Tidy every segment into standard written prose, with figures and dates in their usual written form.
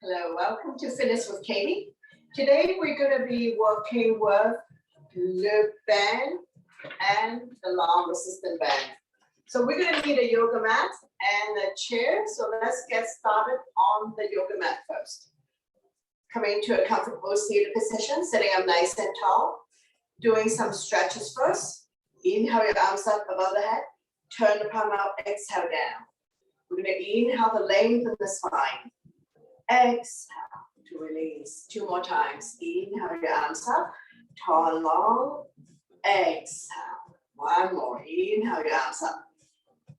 Hello, welcome to Fitness with Katie. Today we're going to be working with the band and the long resistant band. So we're going to need a yoga mat and a chair. So let's get started on the yoga mat first. Coming to a comfortable seated position, sitting up nice and tall. Doing some stretches first. Inhale your arms up above the head. Turn the palm out, exhale down. We're going to inhale to lengthen the spine. Exhale to release. Two more times. Inhale your arms up, tall and long. Exhale. One more. Inhale your arms up.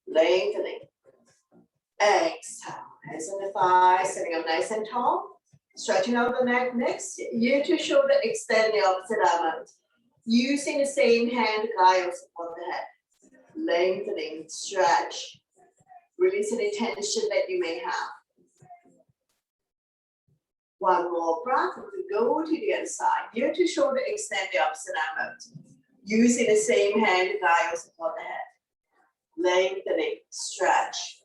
Lengthening. Exhale. Hands on the thighs, sitting up nice and tall. Stretching out the neck. Next, ear to shoulder, extend the opposite arm out. Using the same hand to guide or support the head. Lengthening, stretch. Release any tension that you may have. One more breath. We go to the other side. Ear to shoulder, extend the opposite arm out. Using the same hand to guide or support the head. Lengthening, stretch.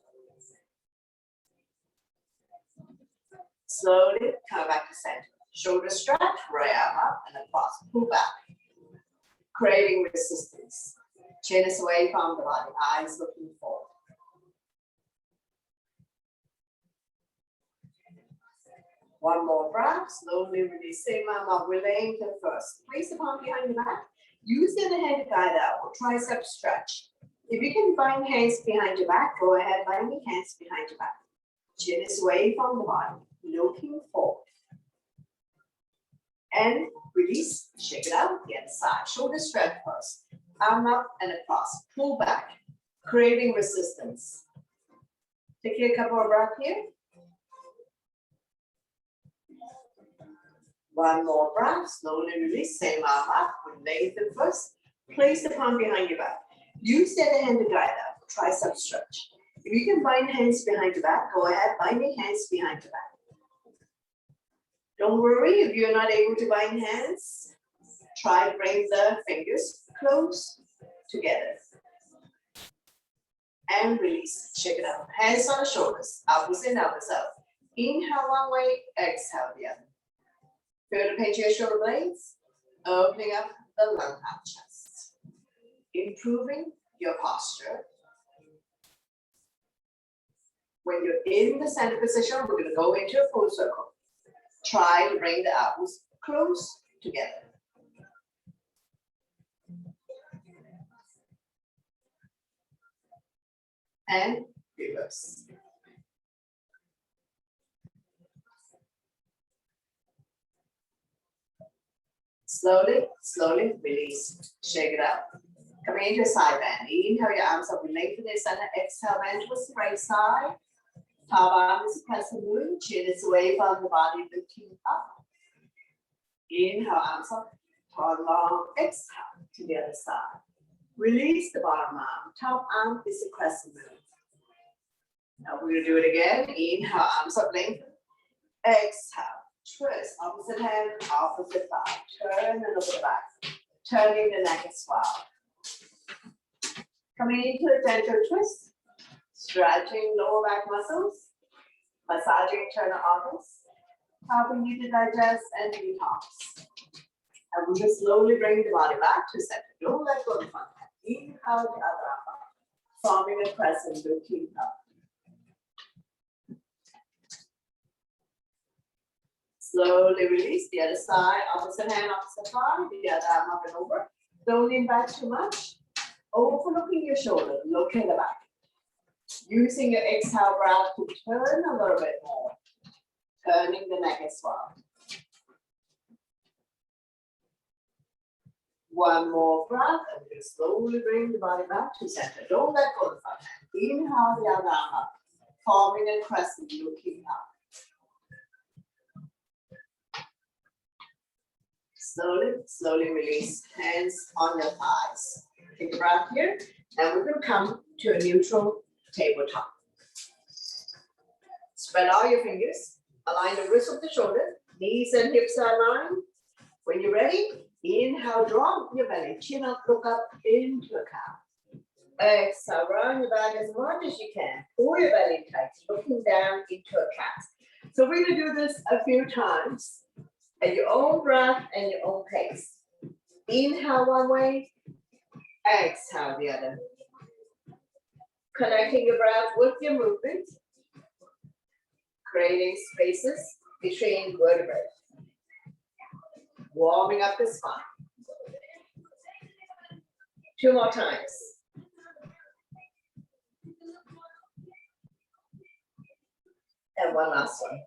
Slowly come back to center. Shoulder stretch, right arm up and across. Pull back. Creating resistance. Chin is away from the body. Eyes looking forward. One more breath. Slowly release. Same arm up. We lengthen first. Place the palm behind your back. Use the other hand to guide out. Or tricep stretch. If you can bind hands behind your back, go ahead. Bind your hands behind your back. Chin is away from the body. Looking forward. And release. Shake it out. The other side. Shoulder stretch first. Arm up and across. Pull back. Creating resistance. Take a couple of breaths here. One more breath. Slowly release. Same arm up. Lengthen first. Place the palm behind your back. Use the other hand to guide out. Tricep stretch. If you can bind hands behind your back, go ahead. Bind your hands behind your back. Don't worry if you're not able to bind hands. Try to bring the fingers close together. And release. Shake it out. Hands on the shoulders. Elbows in, elbows out. Inhale one way, exhale the other. Feel the pain to your shoulder blades. Opening up the lung out chest. Improving your posture. When you're in the center position, we're going to go into a full circle. Try to bring the elbows close together. And reverse. Slowly, slowly release. Shake it out. Coming into a side bend. Inhale your arms up. Lengthen the center. Exhale, bend towards the right side. Top arm is pressing moon. Chin is away from the body, looking up. Inhale, arms up. Tall, long. Exhale to the other side. Release the bottom arm. Top arm is a crescent moon. Now we're going to do it again. Inhale, arms up, lengthen. Exhale. Twist, opposite hand, opposite thigh. Turn and look at the back. Turning the neck as well. Coming into a gentle twist. Stretching lower back muscles. Massaging internal organs. Helping you to digest and detox. And we'll just slowly bring the body back to center. Don't let go of the front hand. Inhale the other arm up. Forming a crescent, looking up. Slowly release the other side, opposite hand, opposite thigh, the other arm up and over. Don't lean back too much. Overlooking your shoulder, look in the back. Using your exhale breath to turn a little bit more. Turning the neck as well. One more breath and we'll slowly bring the body back to center. Don't let go of the front hand. Inhale the other arm up, forming a crescent, looking up. Slowly, slowly release. Hands on your thighs. Take a breath here. And we're going to come to a neutral tabletop. Spread all your fingers. Align the wrists with the shoulder. Knees and hips are aligned. When you're ready, inhale, drop your belly. Chin up, look up into a cow. Exhale, round your back as much as you can. Pull your belly tight, looking down into a cat. So we're gonna do this a few times at your own breath and your own pace. Inhale one way, exhale the other. Connecting your breath with your movement, creating spaces between vertebrae, warming up the spine. 2 more times. And one last one.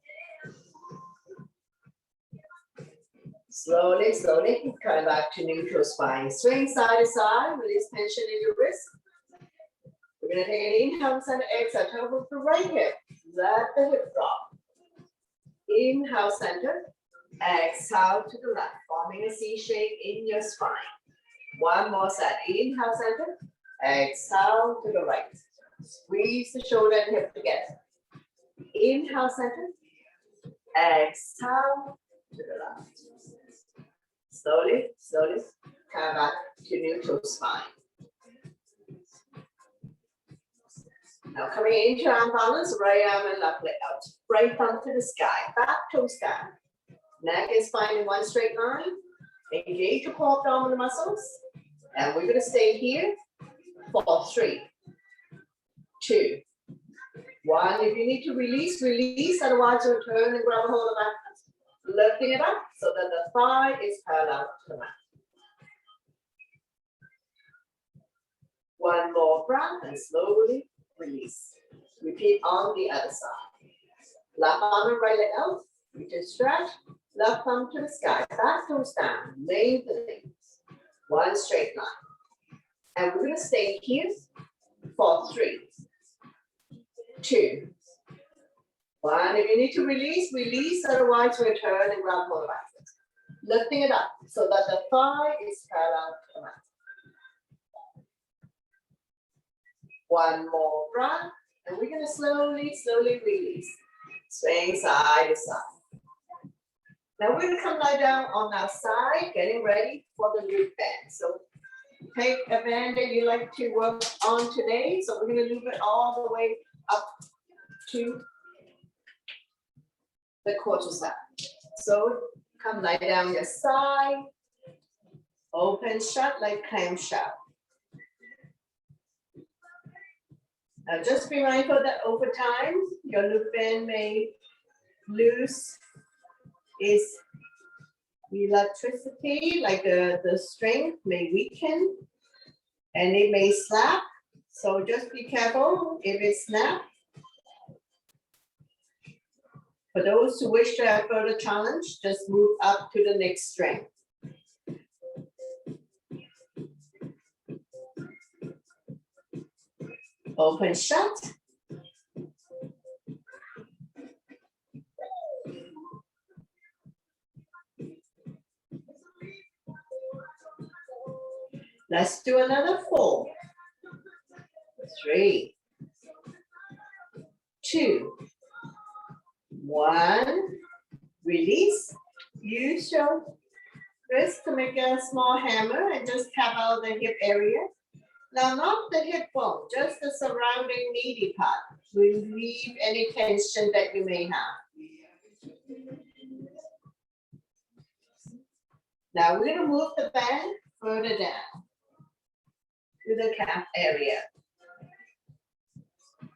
Slowly, slowly, come back to neutral spine. Swing side to side, release tension in your wrist. We're gonna take an inhale, center, exhale, turn with the right hip. Let the hip drop. Inhale, center, exhale to the left, forming a C shape in your spine. One more set. Inhale, center, exhale to the right. Squeeze the shoulder and hip together. Inhale, center, exhale to the left. Slowly, slowly, come back to neutral spine. Now coming into arm balance, right arm and left leg out. Right thumb to the sky, back toes down. Neck and spine in one straight line. Engage your core abdominal muscles. And we're gonna stay here for 3, 2, 1. If you need to release, release. Otherwise, you'll turn and grab a hold of that. Lifting it up so that the thigh is parallel to the mat. One more breath and slowly release. Repeat on the other side. Left arm and right leg out. You just stretch. Left thumb to the sky. Back toes down. Lengthening. One straight line. And we're going to stay here for 3, 2, 1. If you need to release, release. Otherwise, we'll turn and grab hold of it. Lifting it up so that the thigh is parallel to the mat. One more breath. And we're going to slowly, slowly release. Swing side to side. Now we're going to come lie down on our side, getting ready for the loop bend. So take a band that you like to work on today. So we're going to loop it all the way up to the quarter side. So come lie down your side, open shut like clamshell. Now just be mindful that over time, your loop band may lose its electricity, like the string may weaken and it may snap. So just be careful if it snaps. For those who wish to have further challenge, just move up to the next string. Open shut. Let's do another 4, 3, 2, 1. Release. Use your wrist to make a small hammer and just tap out the hip area. Now, not the hip bone, just the surrounding meaty part. Relieve any tension that you may have. Now, we're going to move the band further down to the calf area.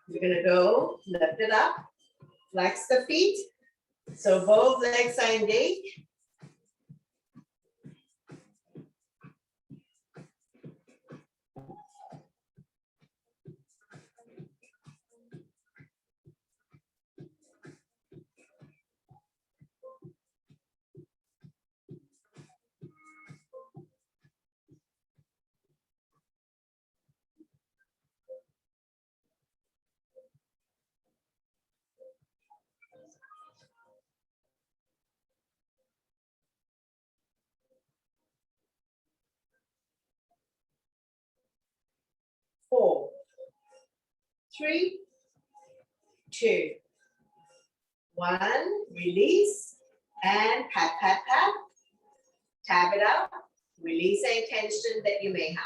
We're going to go, lift it up, flex the feet, so both legs are engaged. Four, 3, 2, 1. Release and pat, pat, pat. Tap it out. Release any tension that you may have.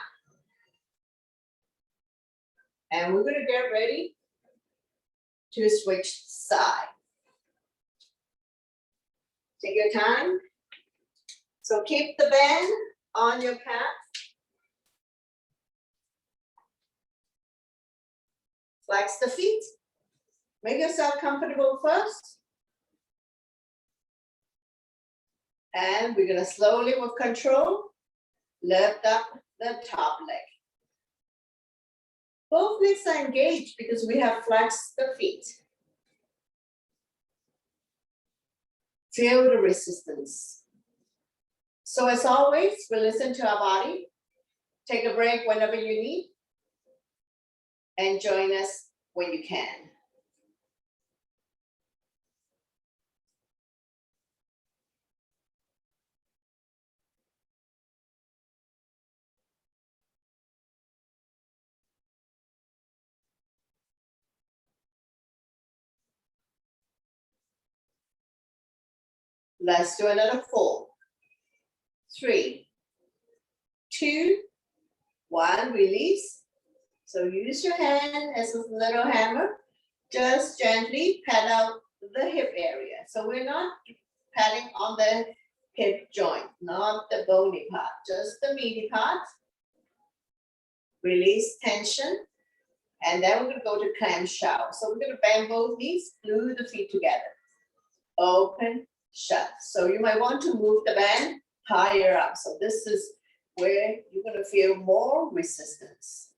And we're going to get ready to switch side. Take your time. So keep the band on your calf. Flex the feet. Make yourself comfortable first. And we're gonna slowly, with control, lift up the top leg. Both legs are engaged because we have flexed the feet. Feel the resistance. So as always, we listen to our body. Take a break whenever you need. And join us when you can. Let's do another 4, 3, 2, 1, release. So use your hand as a little hammer. Just gently pat out the hip area. So we're not patting on the hip joint, not the bony part, just the meaty part. Release tension. And then we're gonna go to clamshell. So we're gonna bend both knees, glue the feet together. Open, shut. So you might want to move the band higher up. So this is where you're gonna feel more resistance.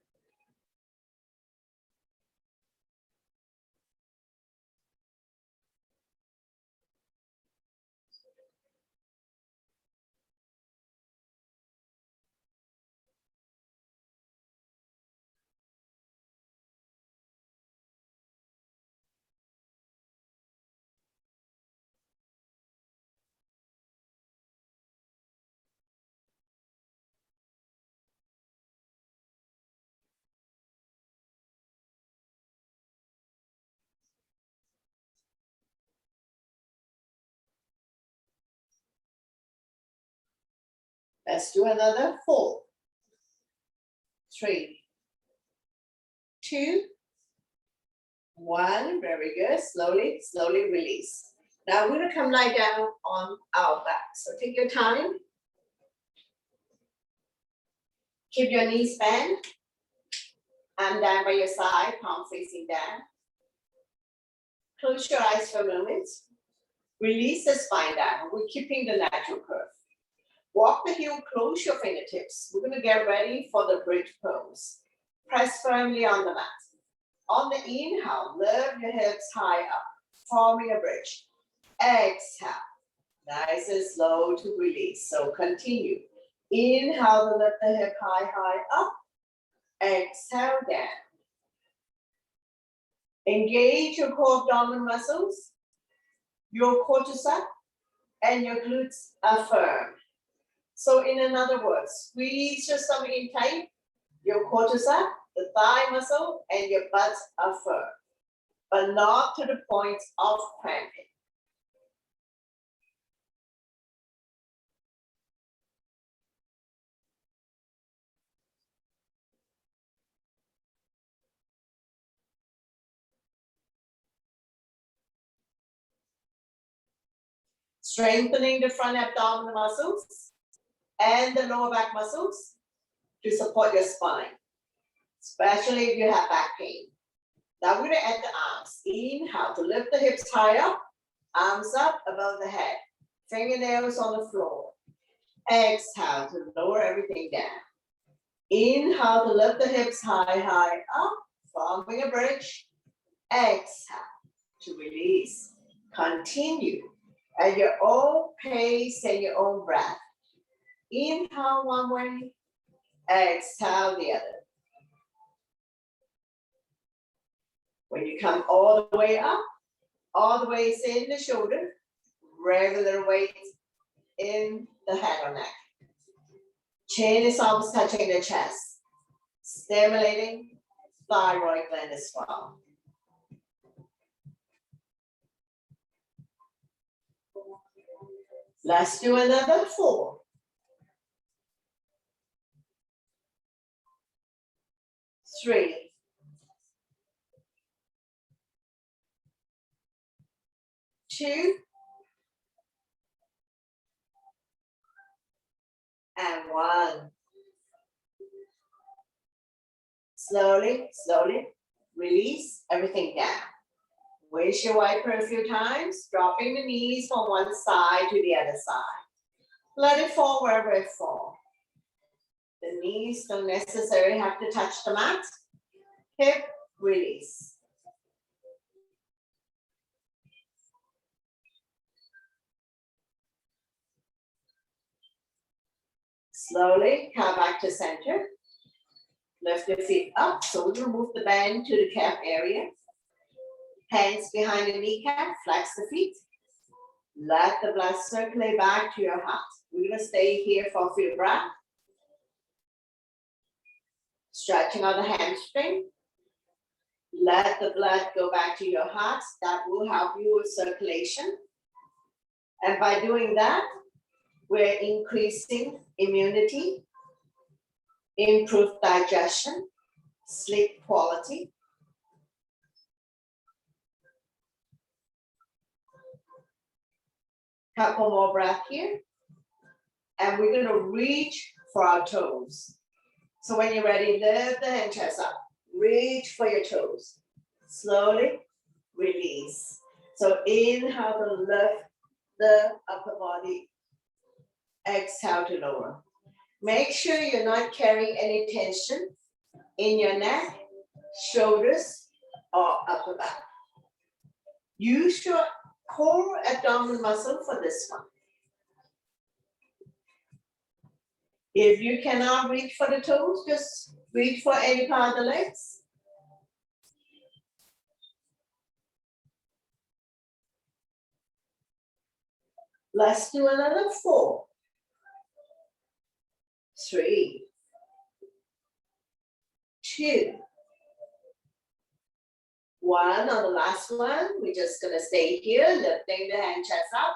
Let's do another 4, 3, 2, 1. Very good. Slowly, slowly release. Now we're gonna come lie down on our back. So take your time. Keep your knees bent. Arm down by your side, palm facing down. Close your eyes for a moment. Release the spine down. We're keeping the natural curve. Walk the heel, close your fingertips. We're gonna get ready for the bridge pose. Press firmly on the mat. On the inhale, lift your hips high up, forming a bridge. Exhale, nice and slow to release. So continue. Inhale to lift the hip high, high up. Exhale down. Engage your core abdominal muscles, your quadriceps, and your glutes are firm. So in other words, squeeze your stomach in tight, your quadriceps, the thigh muscle, and your butt are firm, but not to the point of cramping. Strengthening the front abdominal muscles and the lower back muscles to support your spine, especially if you have back pain. Now we're gonna add the arms. Inhale to lift the hips high up, arms up above the head, fingernails on the floor. Exhale to lower everything down. Inhale to lift the hips high, high up, forming a bridge. Exhale to release. Continue at your own pace and your own breath. Inhale one way, exhale the other. When you come all the way up, all the way in the shoulder, regular weight in the head or neck. Chin is almost touching the chest, stimulating thyroid gland as well. Let's do another 4. 3. 2. and 1. Slowly, slowly, release everything down. Wish your wiper a few times, dropping the knees from one side to the other side. Let it fall wherever it falls. The knees don't necessarily have to touch the mat. Hip release. Slowly come back to center. Lift your feet up, so we remove the bend to the calf area. Hands behind the kneecap, flex the feet. Let the blood circulate back to your heart. We're gonna stay here for a few breaths. Stretching out the hamstring. Let the blood go back to your heart. That will help you with circulation. And by doing that, we're increasing immunity, improved digestion, sleep quality. Couple more breaths here. And we're gonna reach for our toes. So when you're ready, lift the hand chest up. Reach for your toes. Slowly release. So inhale to lift the upper body. Exhale to lower. Make sure you're not carrying any tension in your neck, shoulders, or upper back. Use your core abdominal muscle for this one. If you cannot reach for the toes, just reach for any part of the legs. Let's do another 4, 3, 2, 1. On the last one, we're just gonna stay here, lifting the hand chest up.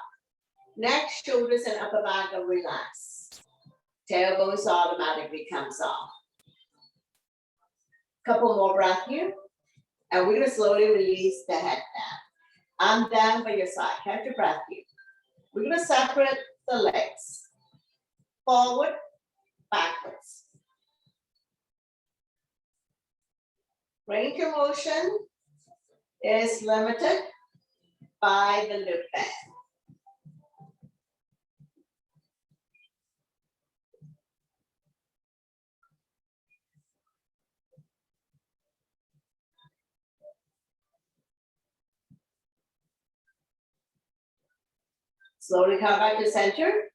Neck, shoulders, and upper back are relaxed. Tailbones automatically comes off. Couple more breaths here. And we're gonna slowly release the head down. Arm down by your side. Catch your breath here. We're gonna separate the legs. Forward, backwards. Range of motion is limited by the loop band. Slowly come back to center.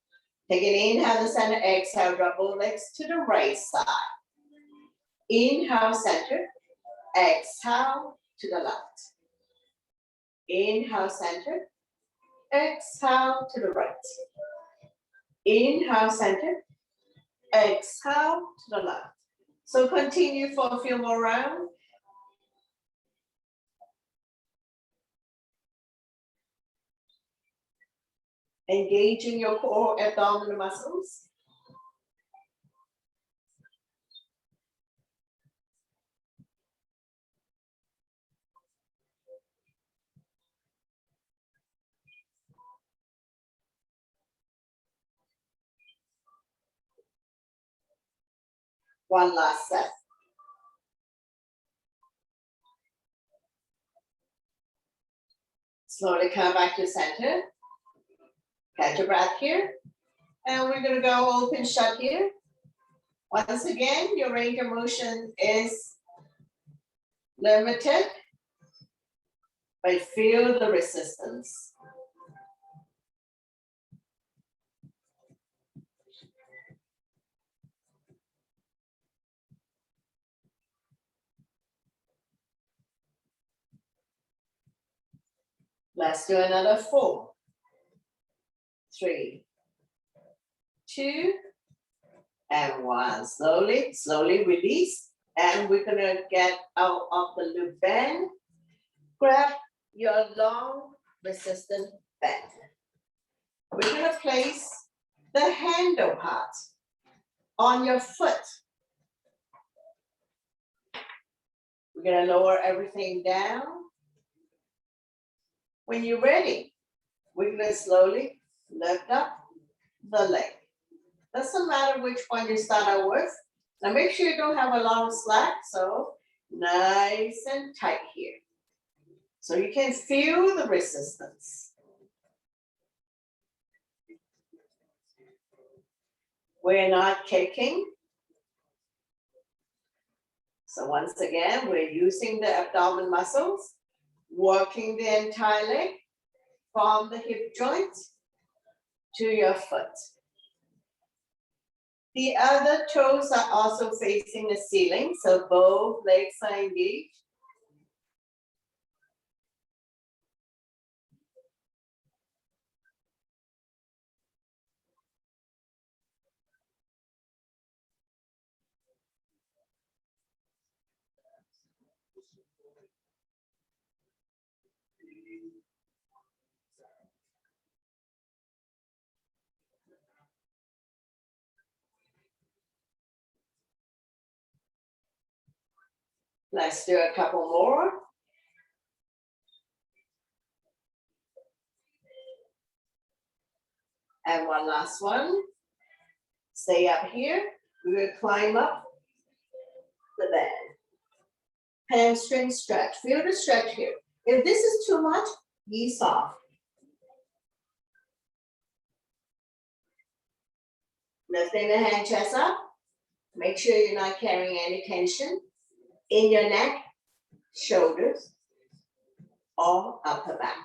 Take an inhale to center, exhale, drop both legs to the right side. Inhale, center, exhale to the left. Inhale, center, exhale to the right. Inhale, center, exhale to the left. So continue for a few more rounds. Engaging your core abdominal muscles. One last set. Slowly come back to center. Catch your breath here. And we're gonna go open shut here. Once again, your range of motion is limited, but feel the resistance. Let's do another 4, 3, 2, and 1. Slowly, slowly release. And we're gonna get out of the loop band. Grab your long resistant band. We're gonna place the handle part on your foot. We're gonna lower everything down. When you're ready, we're gonna slowly lift up the leg. Doesn't matter which one you start out with. Now make sure you don't have a lot of slack, so nice and tight here. So you can feel the resistance. We're not kicking. So once again, we're using the abdomen muscles, working the entire leg from the hip joint to your foot. The other toes are also facing the ceiling, so both legs are engaged. Let's do a couple more. And one last one. Stay up here. We're going to climb up the bed. Hamstring stretch. Feel the stretch here. If this is too much, ease off. Lifting the hand chest up. Make sure you're not carrying any tension in your neck, shoulders, or upper back.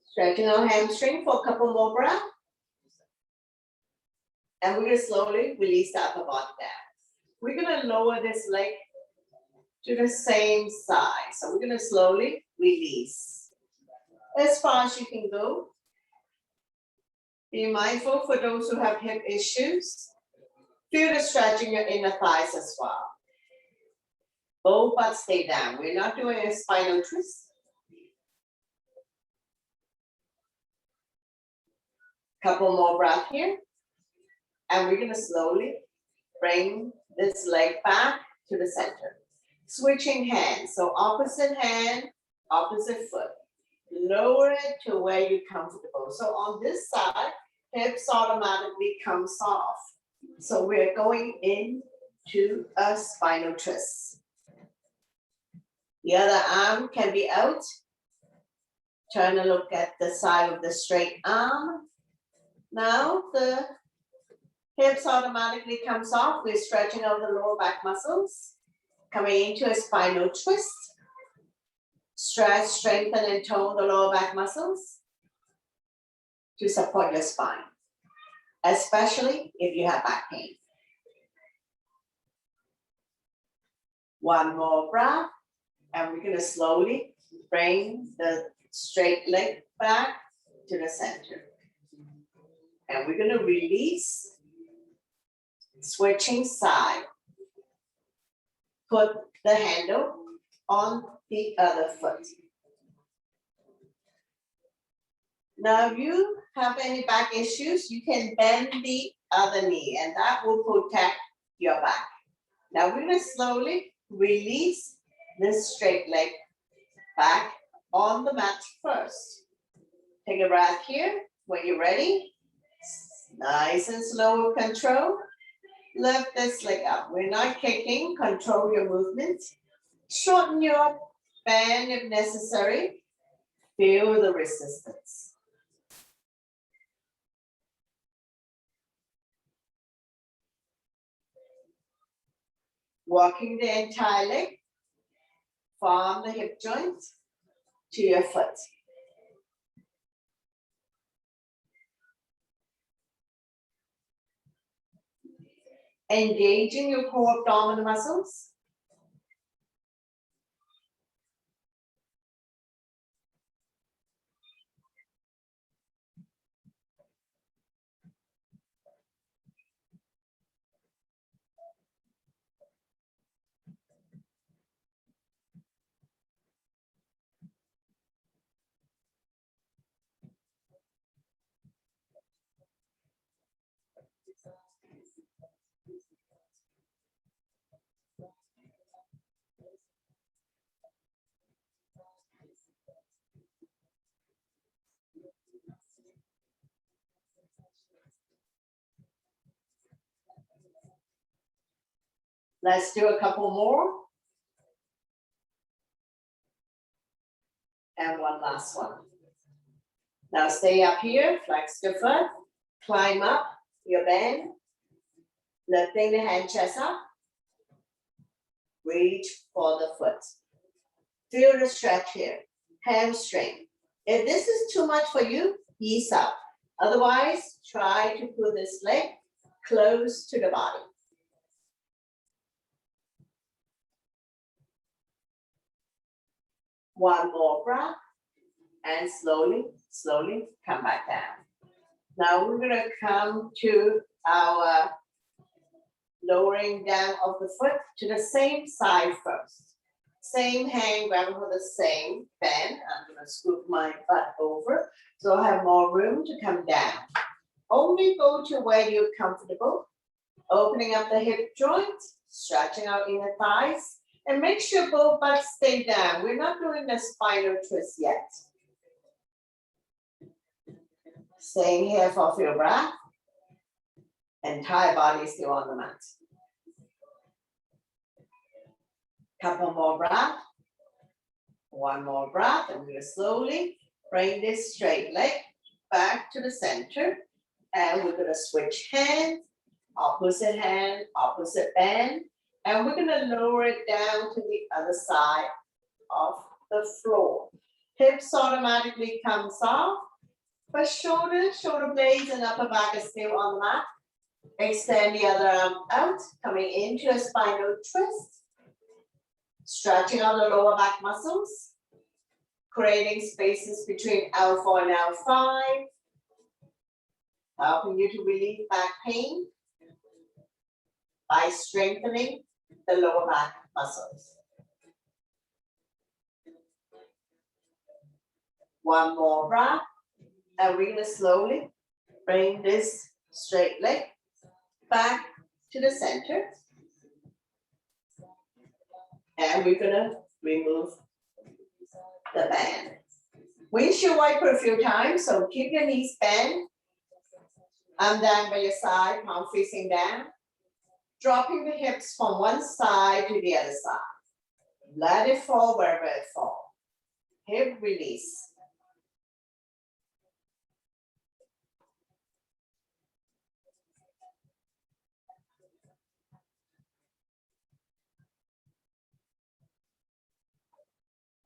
Stretching our hamstring for a couple more breaths. And we're going to slowly release the upper body down. We're going to lower this leg to the same side. So we're going to slowly release as far as you can go. Be mindful for those who have hip issues. Feel the stretch in your inner thighs as well. Both butts stay down. We're not doing a spinal twist. Couple more breaths here. And we're going to slowly bring this leg back to the center. Switching hands. So opposite hand, opposite foot. Lower it to where you're comfortable. So on this side, hips automatically come soft. So we're going into a spinal twist. The other arm can be out. Turn and look at the side of the straight arm. Now the hips automatically come soft. We're stretching out the lower back muscles. Coming into a spinal twist. Stretch, strengthen, and tone the lower back muscles to support your spine, especially if you have back pain. One more breath, and we're going to slowly bring the straight leg back to the center. And we're going to release, switching side. Put the handle on the other foot. Now, if you have any back issues, you can bend the other knee, and that will protect your back. Now, we're going to slowly release this straight leg back on the mat first. Take a breath here. When you're ready, nice and slow with control. Lift this leg up. We're not kicking. Control your movement. Shorten your band if necessary. Feel the resistance. Walking the entire leg from the hip joint to your foot. Engaging your core abdominal muscles. Let's do a couple more. And one last one. Now stay up here, flex your foot, climb up your band, lifting the hand chest up, reach for the foot. Feel the stretch here, hamstring. If this is too much for you, ease up. Otherwise, try to put this leg close to the body. One more breath, and slowly, slowly come back down. Now we're gonna come to our lowering down of the foot to the same side first. Same hand grabbing for the same bend. I'm gonna scoop my butt over so I have more room to come down. Only go to where you're comfortable. Opening up the hip joint, stretching out inner thighs, and make sure both butts stay down. We're not doing the spinal twist yet. Staying here for a few breaths. Entire body still on the mat. Couple more breaths. One more breath, and we're gonna slowly bring this straight leg back to the center. And we're gonna switch hands, opposite hand, opposite bend. And we're gonna lower it down to the other side of the floor. Hips automatically comes off, but shoulder blades and upper back is still on the mat. Extend the other arm out, coming into a spinal twist. Stretching out the lower back muscles. Creating spaces between L4 and L5. Helping you to relieve back pain by strengthening the lower back muscles. One more breath, and we're gonna slowly bring this straight leg back to the center. And we're gonna remove the band. Windshield wiper a few times, so keep your knees bent. Arm down by your side, palm facing down. Dropping the hips from one side to the other side. Let it fall wherever it falls. Hip release.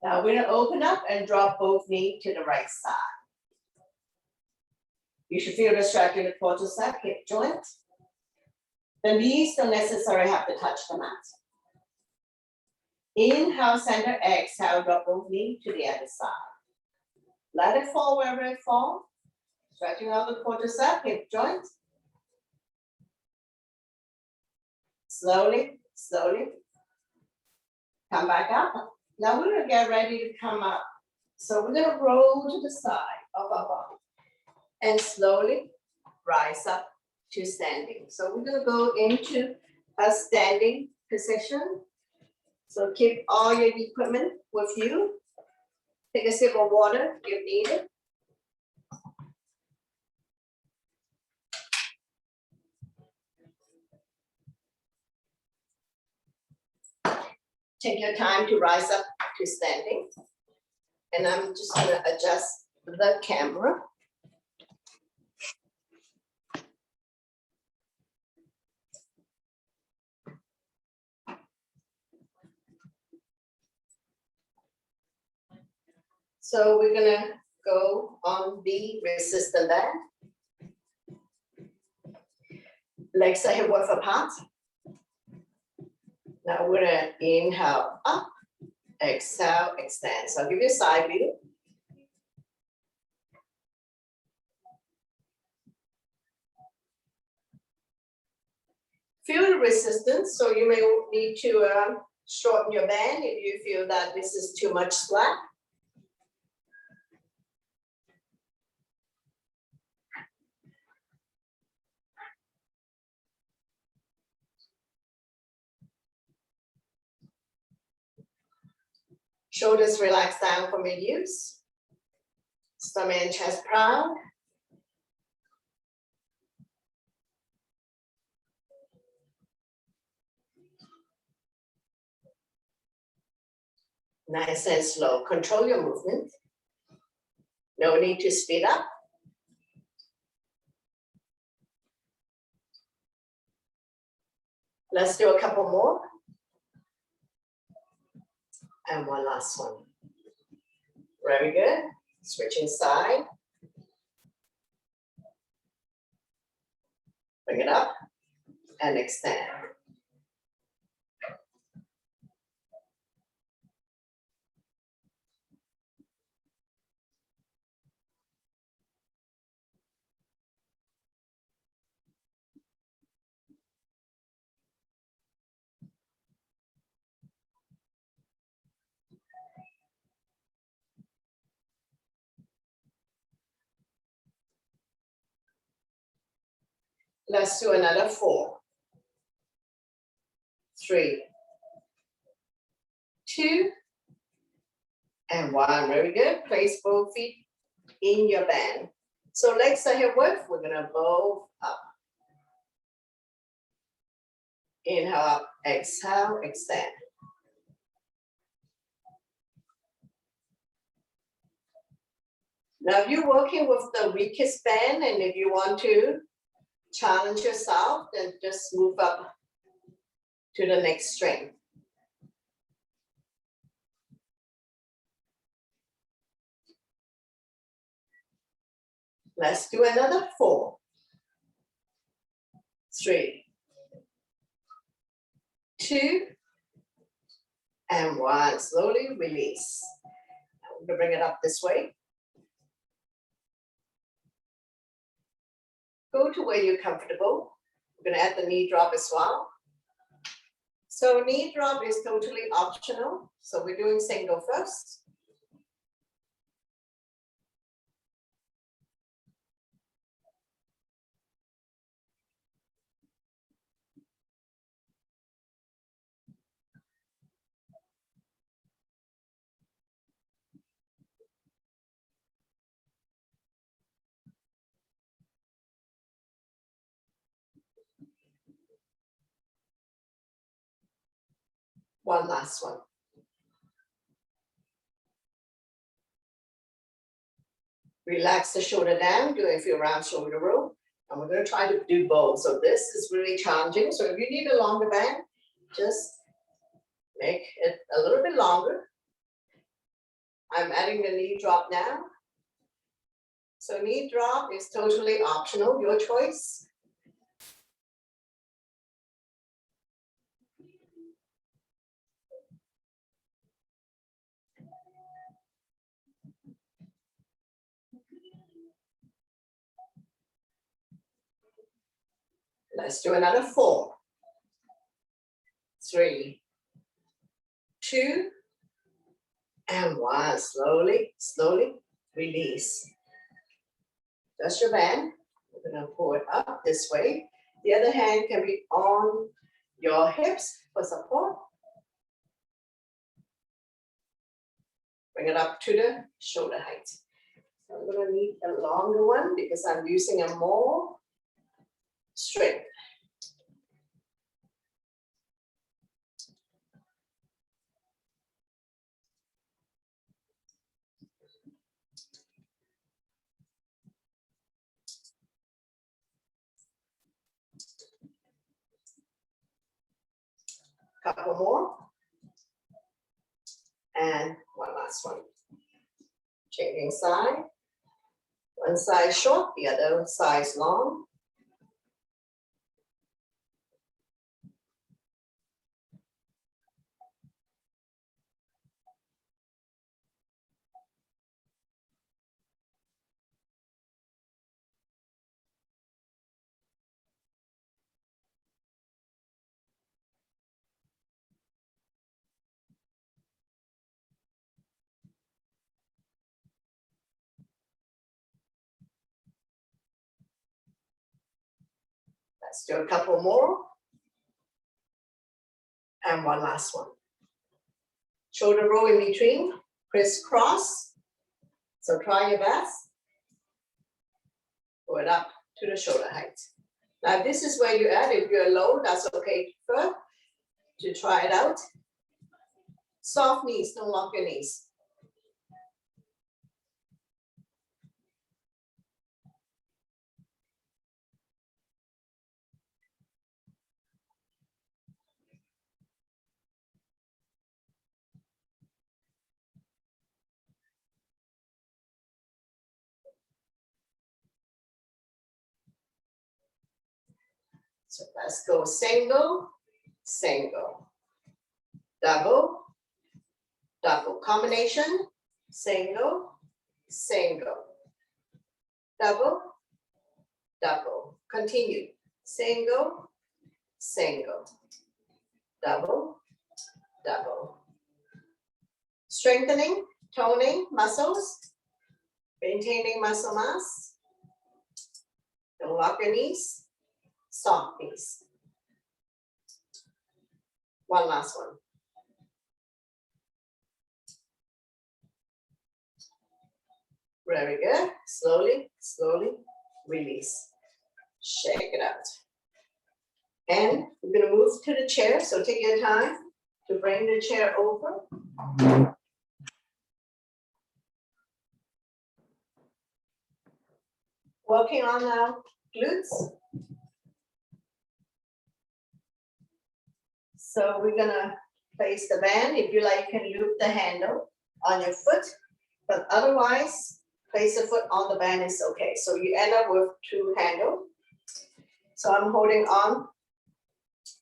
Now we're gonna open up and drop both knees to the right side. You should feel the stretch in the quadricep, hip joint. The knees don't necessarily have to touch the mat. Inhale, center, exhale, drop both knees to the other side. Let it fall wherever it falls. Stretching out the quadricep, hip joint. Slowly, slowly. Come back up. Now we're gonna get ready to come up. So we're gonna roll to the side of our body and slowly rise up to standing. So we're gonna go into a standing position. So keep all your equipment with you. Take a sip of water if needed. Take your time to rise up to standing. And I'm just gonna adjust the camera. So we're gonna go on the resistant band. Legs are hip width apart. Now we're gonna inhale up, exhale, extend. So I'll give you a side view. Feel the resistance, so you may need to shorten your band if you feel that this is too much slack. Shoulders relax down for mid-use. Stomach and chest proud. Nice and slow. Control your movement. No need to speed up. Let's do a couple more. And one last one. Very good. Switching side. Bring it up and extend. Let's do another 4, 3, 2, and 1. Very good. Place both feet in your band. So legs are hip width. We're gonna both up. Inhale up, exhale, extend. Now if you're working with the weakest band and if you want to challenge yourself, then just move up to the next strength. Let's do another 4, 3, 2, and 1. Slowly release. I'm gonna bring it up this way. Go to where you're comfortable. We're gonna add the knee drop as well. So knee drop is totally optional. So we're doing single first. One last one. Relax the shoulder down, do a few round shoulder roll. And we're going to try to do both. So this is really challenging. So if you need a longer band, just make it a little bit longer. I'm adding the knee drop now. So knee drop is totally optional, your choice. Let's do another 4, 3, 2, and 1. Slowly, slowly release. That's your band. We're gonna pull it up this way. The other hand can be on your hips for support. Bring it up to the shoulder height. So I'm gonna need a longer one because I'm using a more strength. Couple more. And one last one. Changing side. One side short, the other side long. Let's do a couple more. And one last one. Shoulder roll in between, crisscross. So try your best. Pull it up to the shoulder height. Now this is where you add, if you're low, that's okay first to try it out. Soft knees, don't lock your knees. So let's go single, single, double, double. Combination, single, single, double, double. Continue, single, single, double, double. Strengthening, toning muscles, maintaining muscle mass. Don't lock your knees, soft knees. One last one. Very good. Slowly, slowly release. Shake it out. And we're going to move to the chair. So take your time to bring the chair over. Working on now glutes. So we're going to place the band. If you like, you can loop the handle on your foot, but otherwise, place the foot on the band is okay. So you end up with two handles. So I'm holding on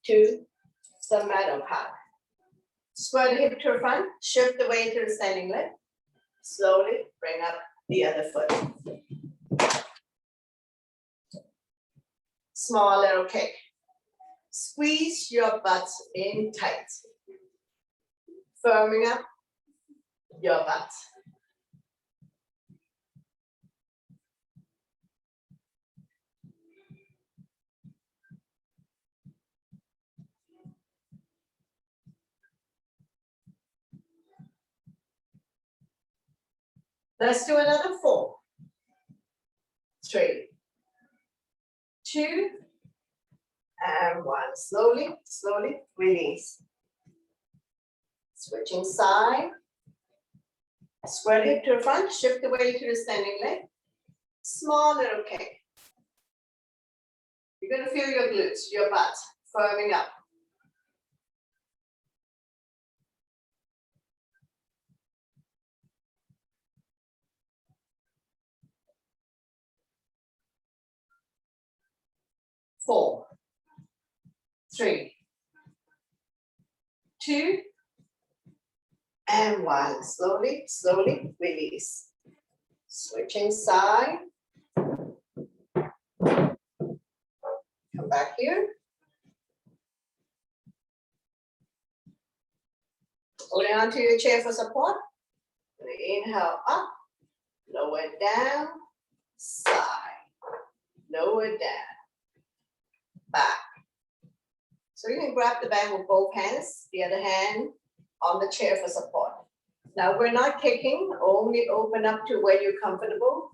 to the metal pad. Square the hip to the front, shift the weight to the standing leg. Slowly bring up the other foot. Small little kick. Squeeze your butt in tight. Firming up your butt. Let's do another 4, 3, 2, and 1. Slowly, slowly release. Switching side. Square hip to the front, shift the weight to the standing leg. Small little kick. You're going to feel your glutes, your butt firming up. Four, 3, 2, and 1. Slowly, slowly release. Switching side. Come back here. Holding onto your chair for support. Inhale up, lower down, side, lower down, back. So you can grab the band with both hands, the other hand on the chair for support. Now we're not kicking, only open up to where you're comfortable.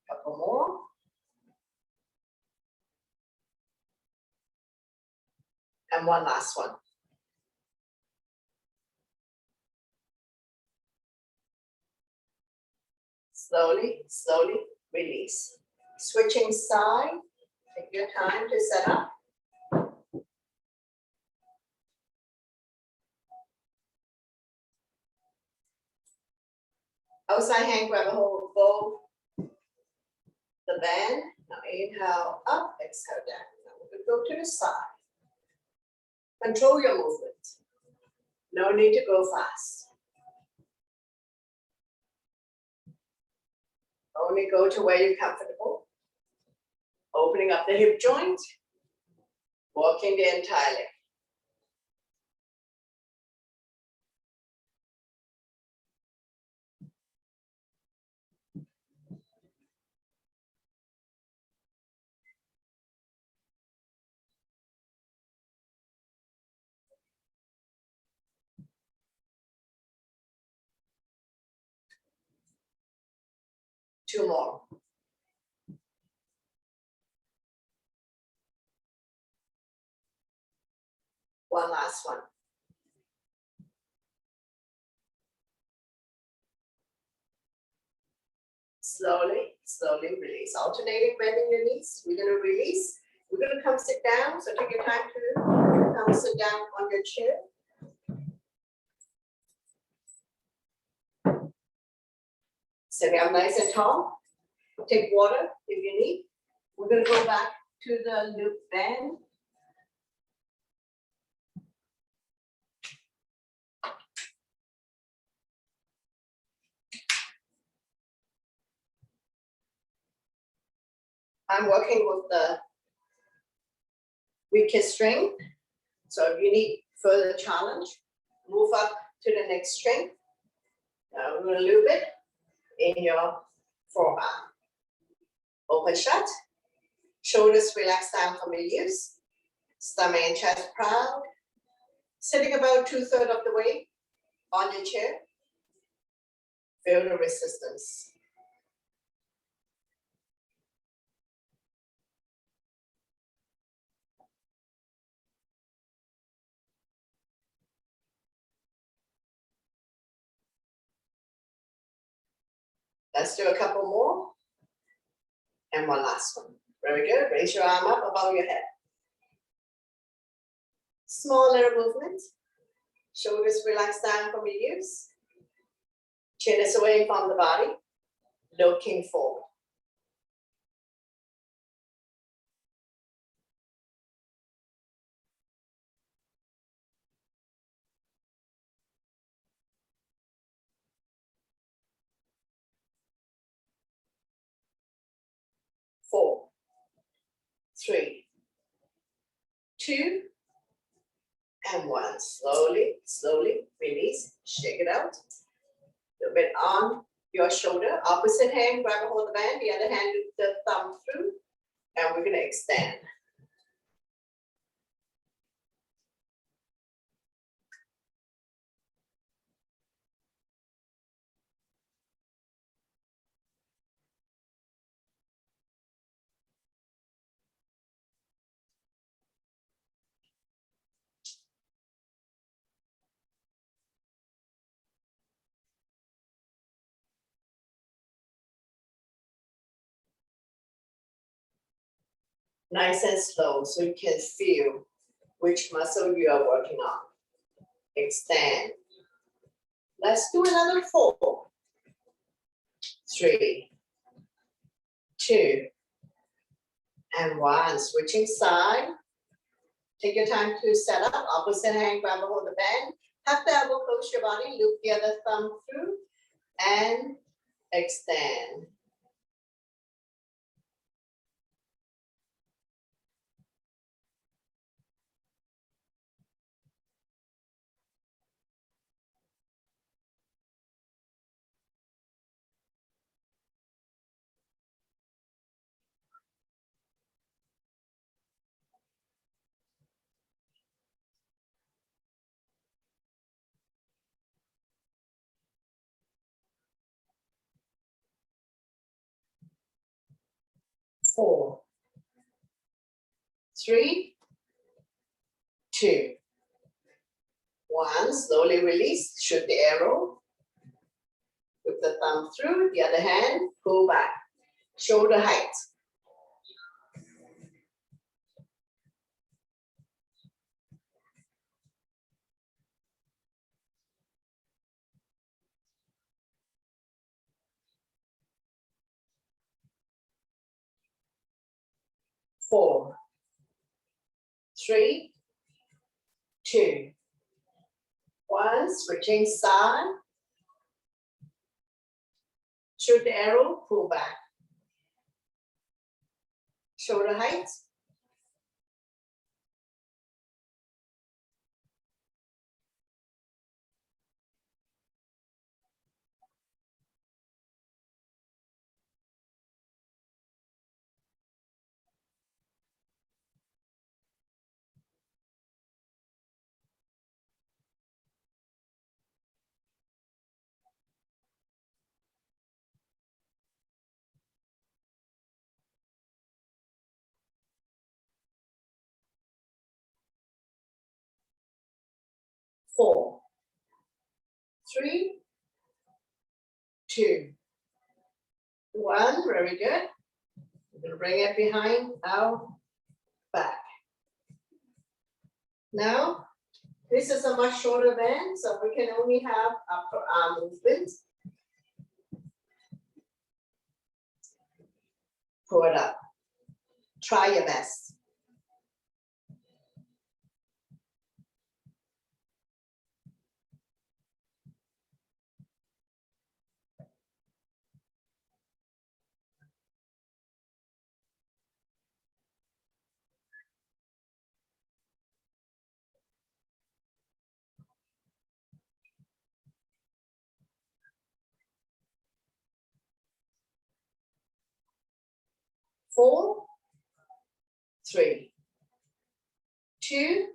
Couple more. And one last one. Slowly, slowly release. Switching side, take your time to set up. Outside hand, grab a hold of both the band. Now inhale up, exhale down. Now we're going to go to the side. Control your movement. No need to go fast. Only go to where you're comfortable. Opening up the hip joint. Walking the entire leg. Two more. One last one. Slowly, slowly release. Alternating bending your knees. We're going to release. We're going to come sit down. So take your time to come sit down on your chair. Sitting up nice and tall. Take water if you need. We're going to go back to the loop bend. I'm working with the weakest strength. So if you need further challenge, move up to the next strength. Now we're going to loop it in your forearm. Open shut. Shoulders relax down from your ears. Stomach and chest proud. Sitting about 2/3 of the way on your chair. Feel the resistance. Let's do a couple more. And one last one. Very good. Raise your arm up above your head. Small little movement. Shoulders relax down from your ears. Chin is away from the body. Looking forward. Four, three, two, and one. Slowly, slowly release. Shake it out. A little bit on your shoulder. Opposite hand, grab a hold of the band. The other hand, loop the thumb through. And we're going to extend. Nice and slow so you can feel which muscle you are working on. Extend. Let's do another 4, 3, 2, and 1. Switching side. Take your time to set up. Opposite hand, grab a hold of the band. Have the elbow close your body. Loop the other thumb through and extend. Four, 3, 2, 1. Slowly release. Shoot the arrow. With the thumb through. The other hand, pull back. Shoulder height. Four, 3, 2, 1. Switching side. Shoot the arrow, pull back. Shoulder height. Four, three, two, one. Very good. We're going to bring it behind, out, back. Now, this is a much shorter band, so we can only have upper arm movement. Pull it up. Try your best. Four, three, two,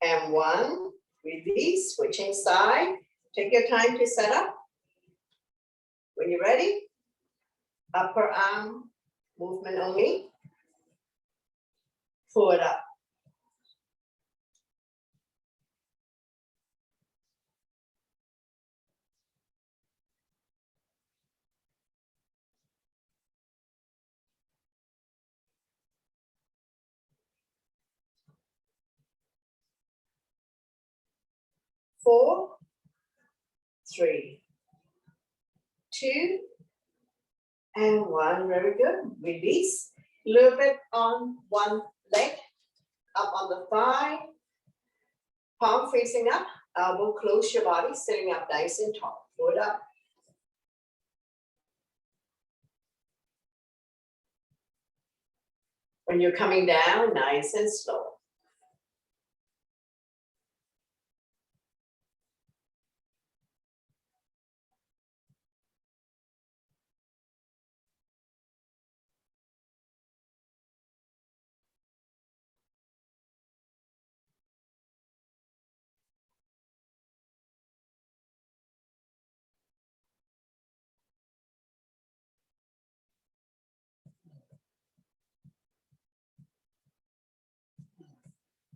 and one. Release, switching side. Take your time to set up. When you're ready, upper arm movement only. Pull it up. Four, three, two, and one. Very good. Release. A little bit on one leg, up on the thigh, palm facing up, elbow close your body, sitting up nice and tall. Pull it up. When you're coming down, nice and slow.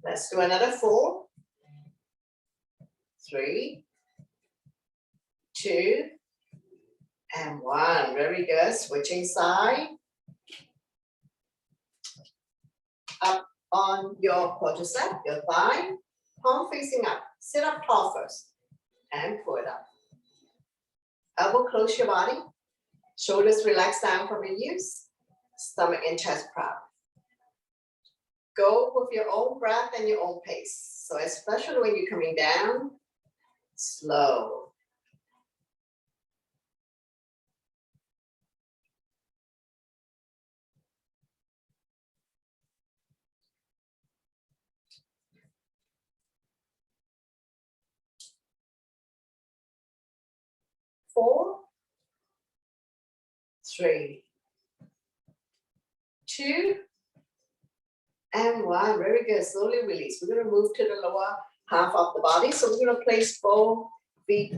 Let's do another four, three, two, and one. Very good. Switching side. Up on your quadricep, your thigh, palm facing up. Sit up tall first and pull it up. Elbow close your body. Shoulders relax down from your ears. Stomach and chest proud. Go with your own breath and your own pace. So especially when you're coming down, slow. Four, three, two, and one. Very good. Slowly release. We're going to move to the lower half of the body. So we're going to place both feet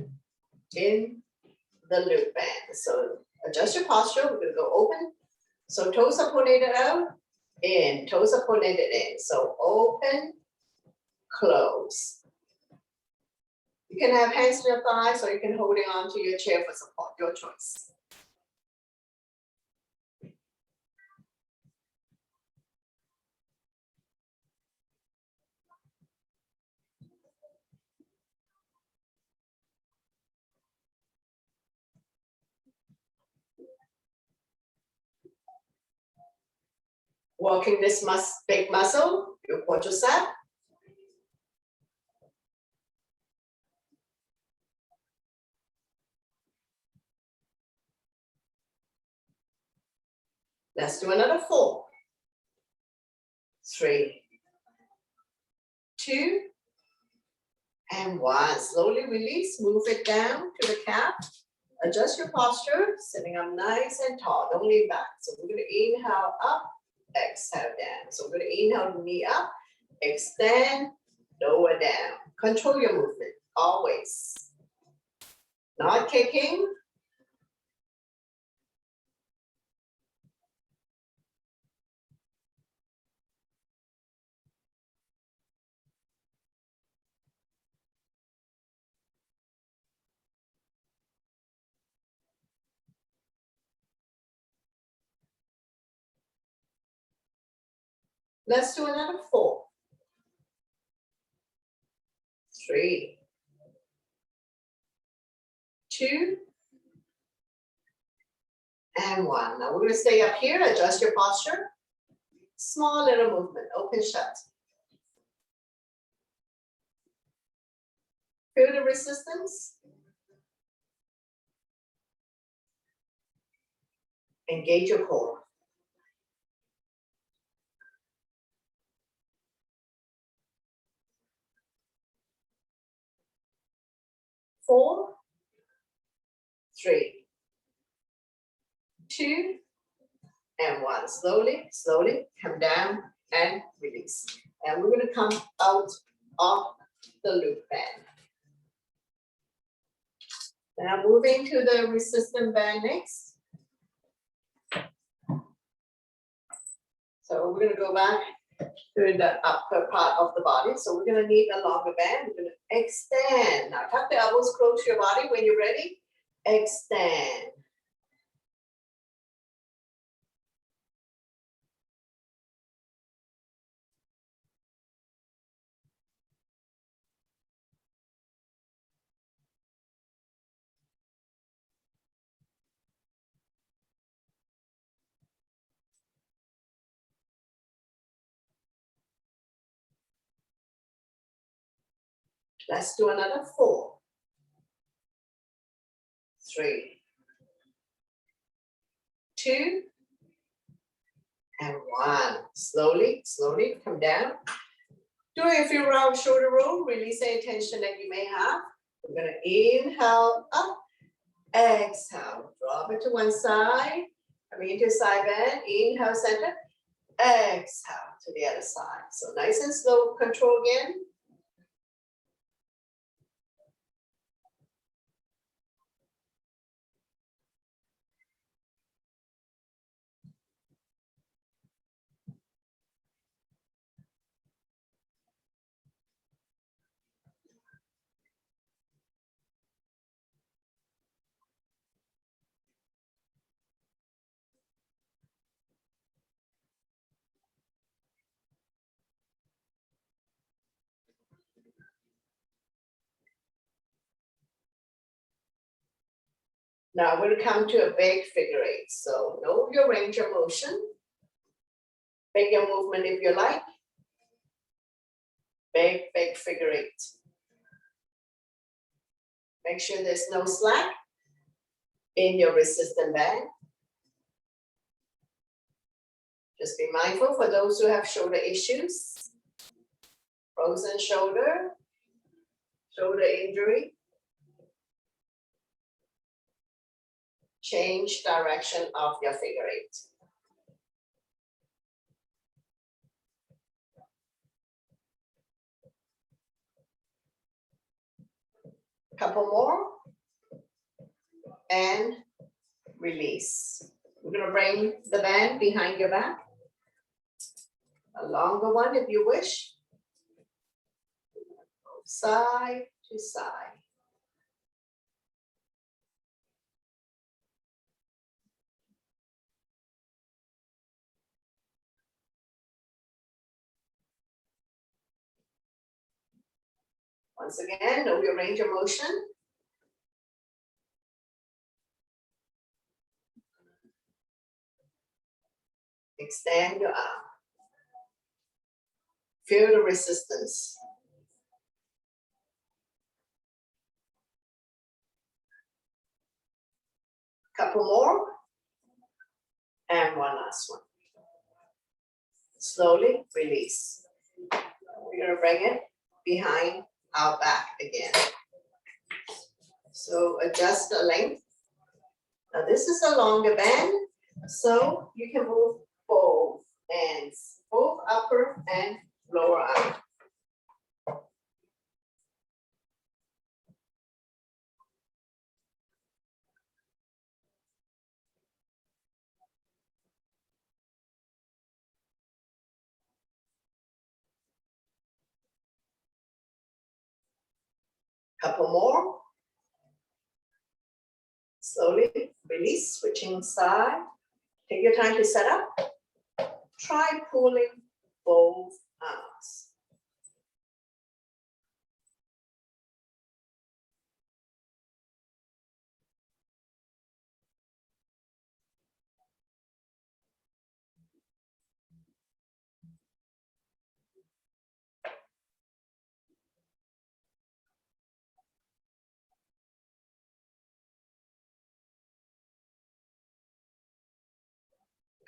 in the loop band. So adjust your posture. We're going to go open. So toes are pointed out, in. Toes are pointed in. So open, close. You can have hands to your thighs or you can hold it onto your chair for support, your choice. Working this big muscle, your quadricep. Let's do another 4, 3, 2, and 1. Slowly release, move it down to the calf. Adjust your posture, sitting up nice and tall. Don't lean back. So we're going to inhale up, exhale down. So we're going to inhale, knee up, extend, lower down. Control your movement, always. Not kicking. Let's do another 4, 3, 2, and 1. Now we're going to stay up here, adjust your posture. Small little movement, open, shut. Feel the resistance. Engage your core. 4, 3, 2, and 1. Slowly, slowly come down and release. And we're going to come out of the loop band. Now moving to the resistance band next. So we're going to go back to the upper part of the body. So we're going to need a longer band. We're going to extend. Now tuck the elbows close to your body. When you're ready, extend. Let's do another 4, 3, 2, and 1. Slowly, slowly come down. Do a few round shoulder roll. Release any tension that you may have. We're going to inhale up, exhale. Drop it to one side. Coming into side bend. Inhale, center. Exhale to the other side. So nice and slow. Control again. Now we're going to come to a big figure 8. So know your range of motion. Big your movement if you like. Big, big figure 8. Make sure there's no slack in your resistance band. Just be mindful for those who have shoulder issues, frozen shoulder, shoulder injury. Change direction of your figure 8. Couple more and release. We're going to bring the band behind your back. A longer one if you wish. Side to side. Once again, know your range of motion. Extend your arm. Feel the resistance. Couple more. And one last one. Slowly release. We're gonna bring it behind our back again. So adjust the length. Now this is a longer band, so you can move both ends, both upper and lower arm. Couple more. Slowly release, switching side. Take your time to set up. Try pulling both arms.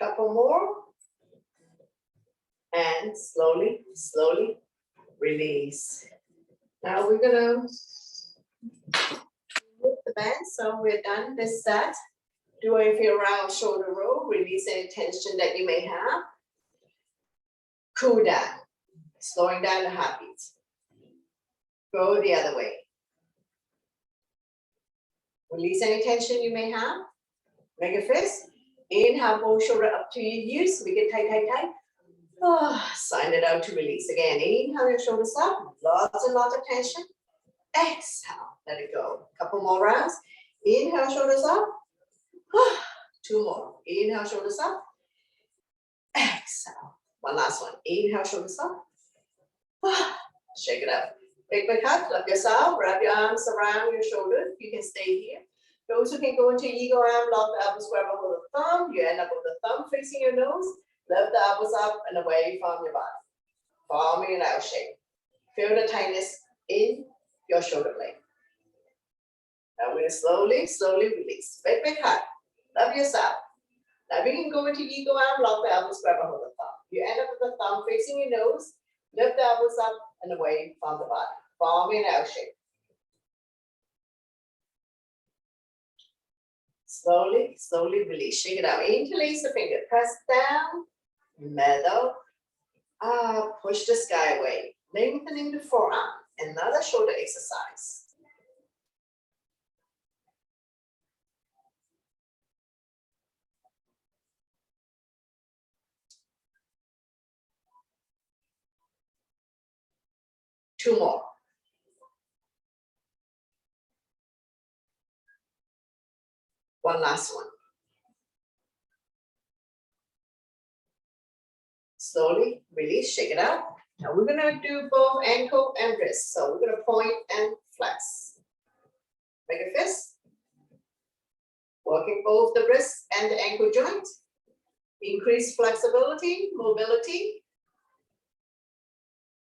Couple more. And slowly, slowly release. Now we're gonna move the band, so we're done this set. Do a few round shoulder roll, release any tension that you may have. Cool down, slowing down the heartbeat. Go the other way. Release any tension you may have. Make a fist. Inhale, both shoulder up to your ears. We get tight, tight, tight. Oh, sign it out to release. Again, inhale your shoulders up. Lots and lots of tension. Exhale, let it go. Couple more rounds. Inhale, shoulders up. Two more. Inhale, shoulders up. Exhale. One last one. Inhale, shoulders up. Shake it up. Big cut. Lift yourself. Wrap your arms around your shoulders. You can stay here. Those who can go into eagle arm, lock the elbows, grab a hold of the thumb. You end up with the thumb facing your nose. Lift the elbows up and away from your body. Forming an L shape. Feel the tightness in your shoulder blade. Now we're slowly, slowly release. Big cut. Love yourself. Now we can go into eagle arm, lock the elbows, grab a hold of the thumb. You end up with the thumb facing your nose. Lift the elbows up and away from the body. Forming an L shape. Slowly, slowly release. Shake it out. Interlace the finger. Press down. Middle. Push the sky away. Lengthening the forearm. Another shoulder exercise. Two more. One last one. Slowly release, shake it out. Now we're gonna do both ankle and wrist. So we're gonna point and flex. Make a fist. Working both the wrist and the ankle joint. Increase flexibility, mobility.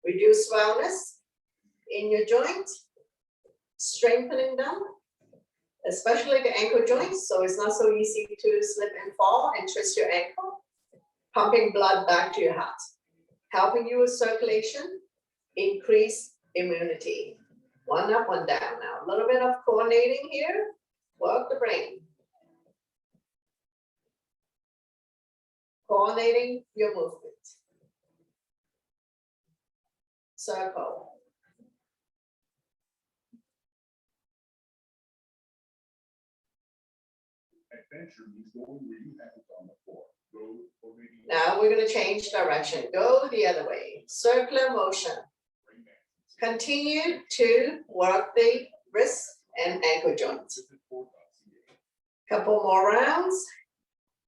Reduce swellness in your joint. Strengthening them, especially the ankle joints, so it's not so easy to slip and fall and twist your ankle. Pumping blood back to your heart. Helping you with circulation, increase immunity. One up, one down now. A little bit of coordinating here. Work the brain. Coordinating your movement. Circle. Adventure means going where you haven't gone before. Now we're going to change direction. Go the other way. Circular motion. Continue to work the wrist and ankle joints. Couple more rounds.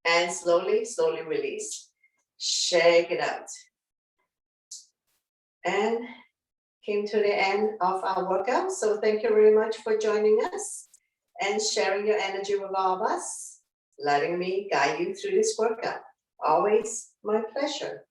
And slowly, slowly release. Shake it out. And came to the end of our workout. So thank you very much for joining us and sharing your energy with all of us, letting me guide you through this workout. Always my pleasure.